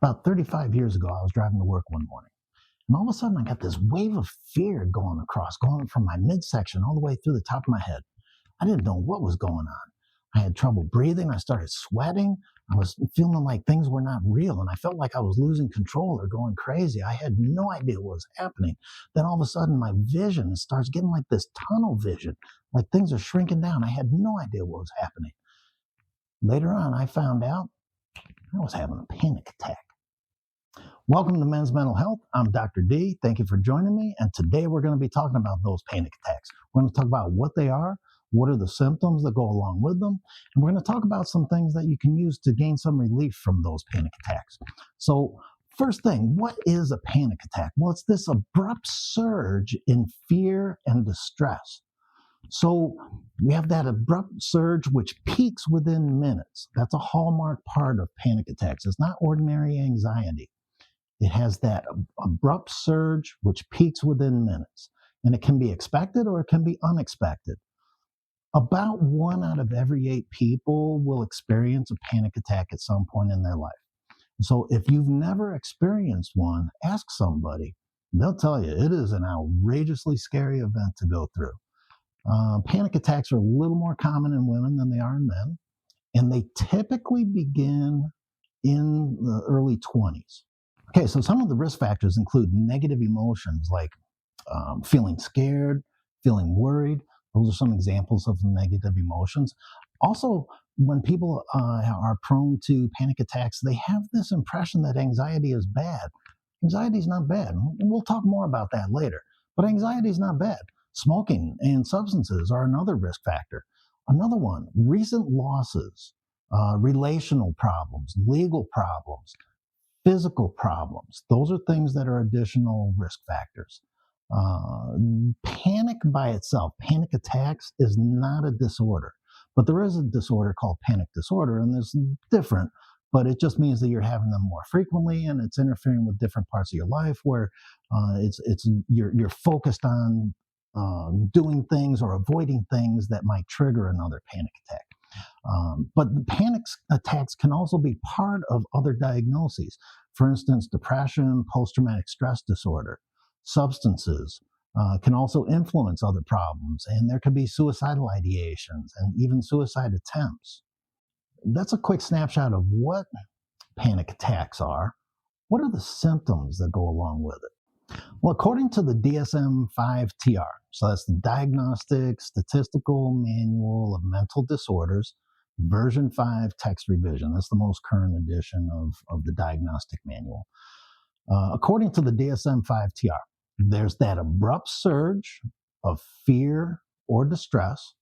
About 35 years ago, I was driving to work one morning, and all of a sudden I got this wave of fear going from my midsection all the way through the top of my head. I didn't know what was going on. I had trouble breathing. I started sweating. I was feeling like things were not real, and I felt like I was losing control or going crazy. I had no idea what was happening. Then all of a sudden, my vision starts getting like this tunnel vision, like things are shrinking down. I had no idea what was happening. Later on, I found out I was having a panic attack. Welcome to Men's Mental Health. I'm Dr. D. Thank you for joining me. And today we're going to be talking about those panic attacks. We're going to talk about what they are, what are the symptoms that go along with them, and we're going to talk about some things that you can use to gain some relief from those panic attacks. So, first thing, what is a panic attack? Well, it's this abrupt surge in fear and distress. So we have that abrupt surge which peaks within minutes. That's a hallmark part of panic attacks. It's not ordinary anxiety. It has that abrupt surge which peaks within minutes, and it can be expected or it can be unexpected. About 1 out of every 8 people will experience a panic attack at some point in their life. So if you've never experienced one, ask somebody. They'll tell you it is an outrageously scary event to go through. Panic attacks are a little more common in women than they are in men, and they typically begin in the early 20s. Okay, so some of the risk factors include negative emotions like feeling scared, feeling worried. Those are some examples of negative emotions. Also, when people are prone to panic attacks, they have this impression that anxiety is bad. Anxiety is not bad. We'll talk more about that later. But anxiety is not bad. Smoking and substances are another risk factor. Another one, recent losses, relational problems, legal problems, physical problems. Those are things that are additional risk factors. Panic by itself, panic attacks, is not a disorder. But there is a disorder called panic disorder, and it's different, but it just means that you're having them more frequently, and it's interfering with different parts of your life where you're focused on doing things or avoiding things that might trigger another panic attack. But panic attacks can also be part of other diagnoses. For instance, depression, post-traumatic stress disorder, substances can also influence other problems, and there can be suicidal ideations and even suicide attempts. That's a quick snapshot of what panic attacks are. What are the symptoms that go along with it? Well, according to the DSM-5-TR, so that's the Diagnostic Statistical Manual of Mental Disorders, version 5 text revision. That's the most current edition of the diagnostic manual. According to the DSM-5-TR, there's that abrupt surge of fear or distress,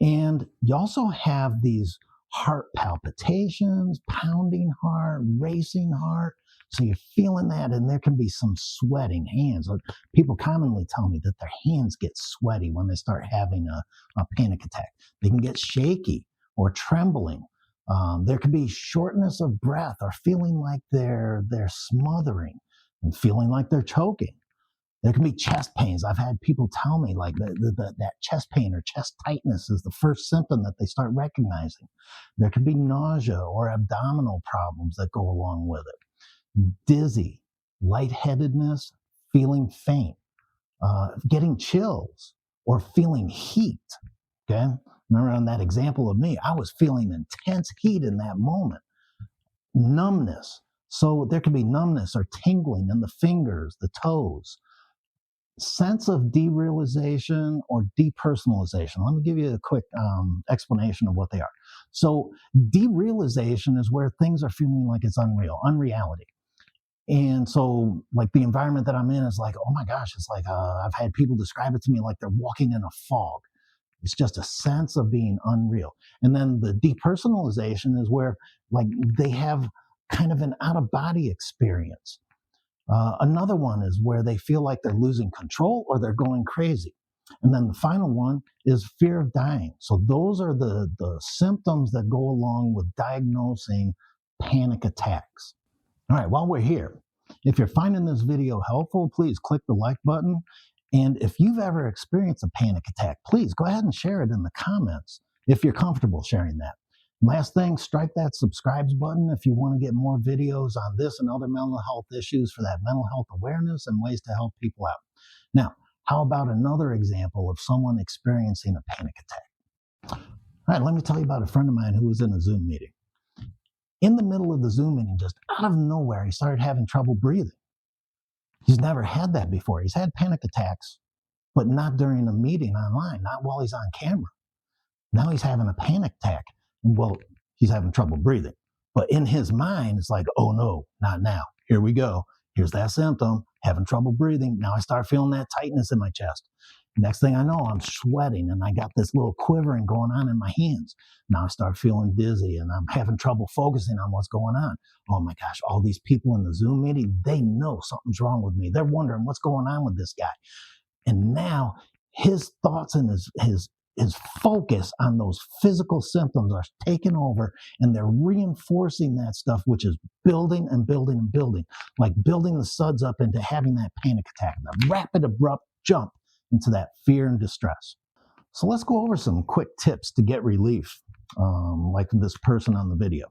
and you also have these heart palpitations, pounding heart, racing heart. So you're feeling that, and there can be some sweating hands. People commonly tell me that their hands get sweaty when they start having a panic attack. They can get shaky or trembling. There can be shortness of breath or feeling like they're smothering and feeling like they're choking. There can be chest pains. I've had people tell me like that chest pain or chest tightness is the first symptom that they start recognizing. There can be nausea or abdominal problems that go along with it. Dizzy, lightheadedness, feeling faint, getting chills or feeling heat. Okay. Remember on that example of me, I was feeling intense heat in that moment. Numbness. So there can be numbness or tingling in the fingers, the toes. Sense of derealization or depersonalization. Let me give you a quick explanation of what they are. So derealization is where things are feeling like it's unreality. And so like the environment that I'm in is like, oh my gosh, it's like I've had people describe it to me like they're walking in a fog. It's just a sense of being unreal. And then the depersonalization is where like they have kind of an out-of-body experience. Another one is where they feel like they're losing control or they're going crazy. And then the final one is fear of dying. So those are the symptoms that go along with diagnosing panic attacks. All right, while we're here, if you're finding this video helpful, please click the like button. And if you've ever experienced a panic attack, please go ahead and share it in the comments if you're comfortable sharing that. Last thing, strike that subscribe button if you want to get more videos on this and other mental health issues for that mental health awareness and ways to help people out. Now, how about another example of someone experiencing a panic attack? All right, let me tell you about a friend of mine who was in a Zoom meeting. In the middle of the Zoom meeting, just out of nowhere, he started having trouble breathing. He's never had that before. He's had panic attacks, but not during a meeting online, not while he's on camera. Now he's having a panic attack. Well, he's having trouble breathing. But in his mind, it's like, oh no, not now. Here we go. Here's that symptom, having trouble breathing. Now I start feeling that tightness in my chest. Next thing I know, I'm sweating and I got this little quivering going on in my hands. Now I start feeling dizzy and I'm having trouble focusing on what's going on. Oh my gosh, all these people in the Zoom meeting, they know something's wrong with me. They're wondering what's going on with this guy. And now his thoughts and his focus on those physical symptoms are taking over, and they're reinforcing that stuff, which is building and building and building, like building the suds up into having that panic attack, the rapid, abrupt jump into that fear and distress. So let's go over some quick tips to get relief, like this person on the video.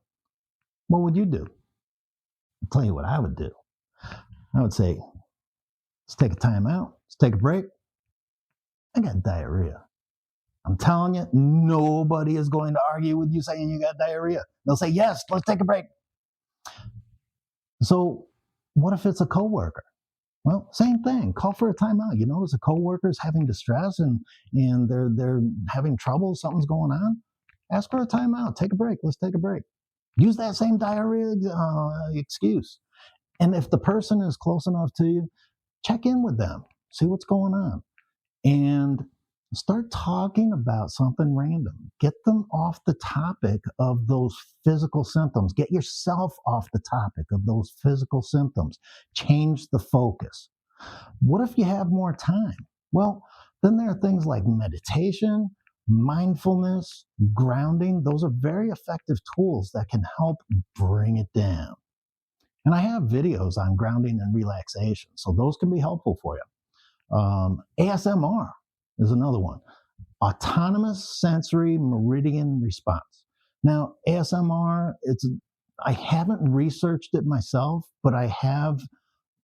What would you do? I'll tell you what I would do. I would say, let's take a time out. Let's take a break. I got diarrhea. I'm telling you, nobody is going to argue with you saying you got diarrhea. They'll say, yes, let's take a break. So what if it's a coworker? Well, same thing. Call for a timeout. You notice a coworker is having distress and they're having trouble, something's going on. Ask for a timeout. Take a break. Let's take a break. Use that same diarrhea excuse. And if the person is close enough to you, check in with them. See what's going on. And start talking about something random. Get them off the topic of those physical symptoms. Get yourself off the topic of those physical symptoms. Change the focus. What if you have more time? Well, then there are things like meditation, mindfulness, grounding. Those are very effective tools that can help bring it down. And I have videos on grounding and relaxation, so those can be helpful for you. ASMR is another one. Autonomous sensory meridian response. Now, ASMR, I haven't researched it myself, but I have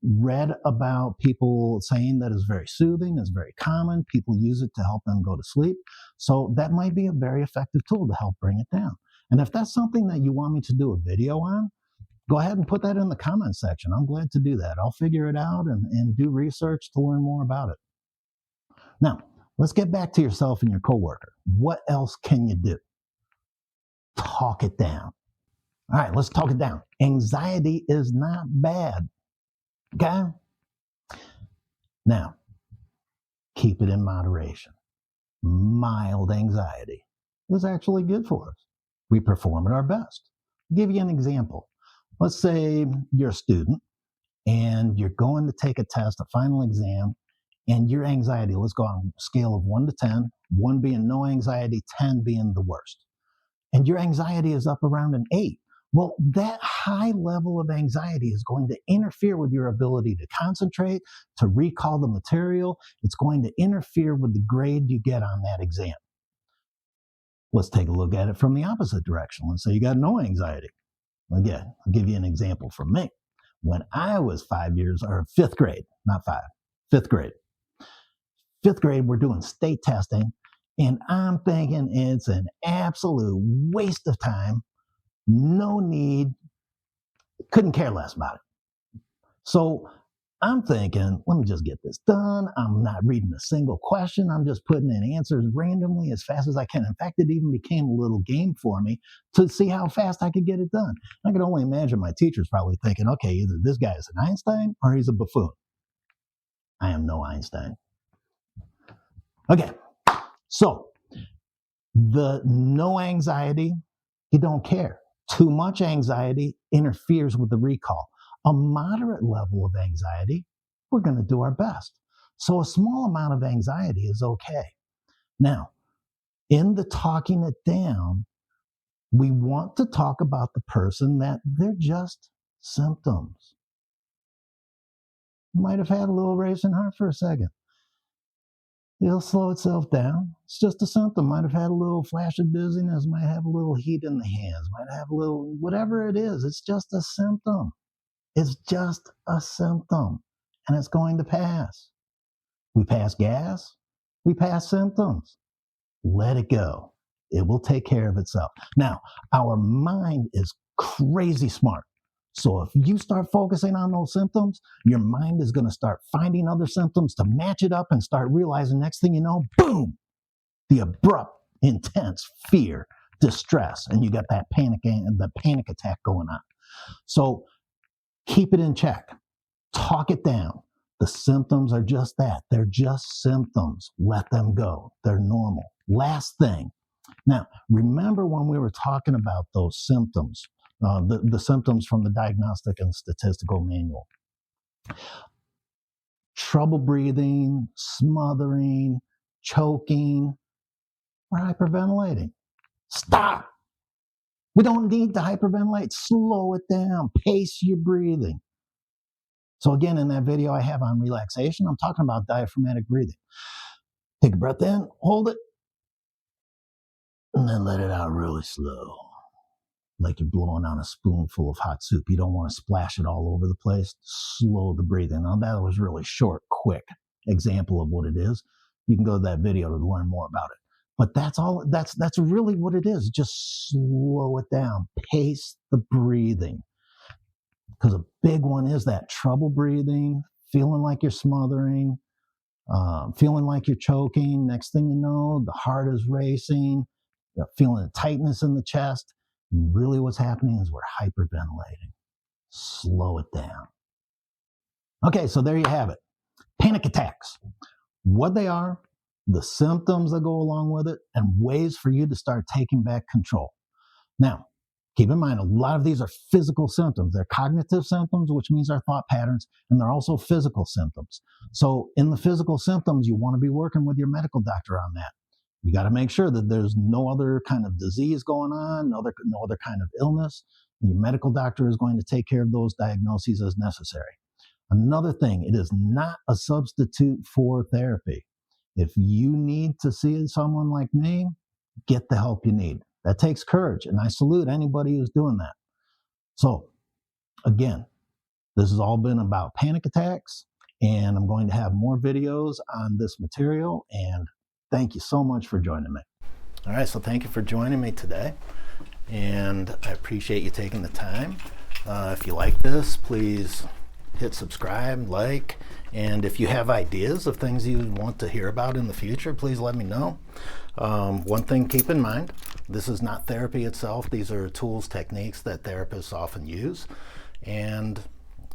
read about people saying that it's very soothing, it's very common. People use it to help them go to sleep. So that might be a very effective tool to help bring it down. And if that's something that you want me to do a video on, go ahead and put that in the comment section. I'm glad to do that. I'll figure it out and do research to learn more about it. Now, let's get back to yourself and your coworker. What else can you do? Talk it down. All right, let's talk it down. Anxiety is not bad. Okay? Now, keep it in moderation. Mild anxiety is actually good for us. We perform at our best. I'll give you an example. Let's say you're a student and you're going to take a test, a final exam, and your anxiety, let's go on a scale of 1 to 10, 1 being no anxiety, 10 being the worst. And your anxiety is up around an 8. Well, that high level of anxiety is going to interfere with your ability to concentrate, to recall the material. It's going to interfere with the grade you get on that exam. Let's take a look at it from the opposite direction. Let's say you got no anxiety. Again, I'll give you an example from me. When I was 5th grade, not 5, 5th grade. 5th grade, we're doing state testing, and I'm thinking it's an absolute waste of time. No need, couldn't care less about it. So I'm thinking, let me just get this done. I'm not reading a single question. I'm just putting in answers randomly as fast as I can. In fact, it even became a little game for me to see how fast I could get it done. I could only imagine my teachers probably thinking, okay, either this guy is an Einstein or he's a buffoon. I am no Einstein. Okay, so the no anxiety, you don't care. Too much anxiety interferes with the recall. A moderate level of anxiety, we're going to do our best. So a small amount of anxiety is okay. Now, in the talking it down, we want to talk about the person that they're just symptoms. You might have had a little racing heart for a second. It'll slow itself down. It's just a symptom. Might have had a little flash of dizziness, might have a little heat in the hands, might have a little, whatever it is, it's just a symptom. It's just a symptom, and it's going to pass. We pass gas, we pass symptoms. Let it go. It will take care of itself. Now, our mind is crazy smart. So if you start focusing on those symptoms, your mind is going to start finding other symptoms to match it up and start realizing next thing you know, boom, the abrupt, intense fear, distress, and you got that the panic attack going on. So keep it in check. Talk it down. The symptoms are just that. They're just symptoms. Let them go. They're normal. Last thing. Now, remember when we were talking about those symptoms, the symptoms from the Diagnostic and Statistical Manual. Trouble breathing, smothering, choking, or hyperventilating. Stop. We don't need to hyperventilate. Slow it down. Pace your breathing. So again, in that video I have on relaxation, I'm talking about diaphragmatic breathing. Take a breath in, hold it, and then let it out really slow. Like you're blowing on a spoonful of hot soup. You don't want to splash it all over the place. Slow the breathing. Now that was really short, quick example of what it is. You can go to that video to learn more about it. But that's all. That's really what it is. Just slow it down. Pace the breathing. Because a big one is that trouble breathing, feeling like you're smothering, feeling like you're choking. Next thing you know, the heart is racing, feeling a tightness in the chest. Really what's happening is we're hyperventilating. Slow it down. Okay, so there you have it. Panic attacks. What they are, the symptoms that go along with it, and ways for you to start taking back control. Now, keep in mind, a lot of these are physical symptoms. They're cognitive symptoms, which means our thought patterns, and they're also physical symptoms. So in the physical symptoms, you want to be working with your medical doctor on that. You got to make sure that there's no other kind of disease going on, no other kind of illness. Your medical doctor is going to take care of those diagnoses as necessary. Another thing, it is not a substitute for therapy. If you need to see someone like me, get the help you need. That takes courage, and I salute anybody who's doing that. So, again, this has all been about panic attacks, and I'm going to have more videos on this material, and thank you so much for joining me. All right, so thank you for joining me today, and I appreciate you taking the time. If you like this, please hit subscribe, like, and if you have ideas of things you want to hear about in the future, please let me know. One thing, keep in mind, this is not therapy itself. These are tools, techniques that therapists often use. And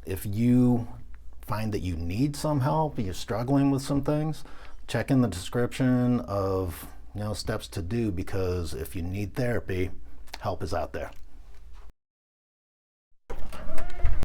if you find that you need some help, you're struggling with some things, check in the description of steps to do, because if you need therapy, help is out there.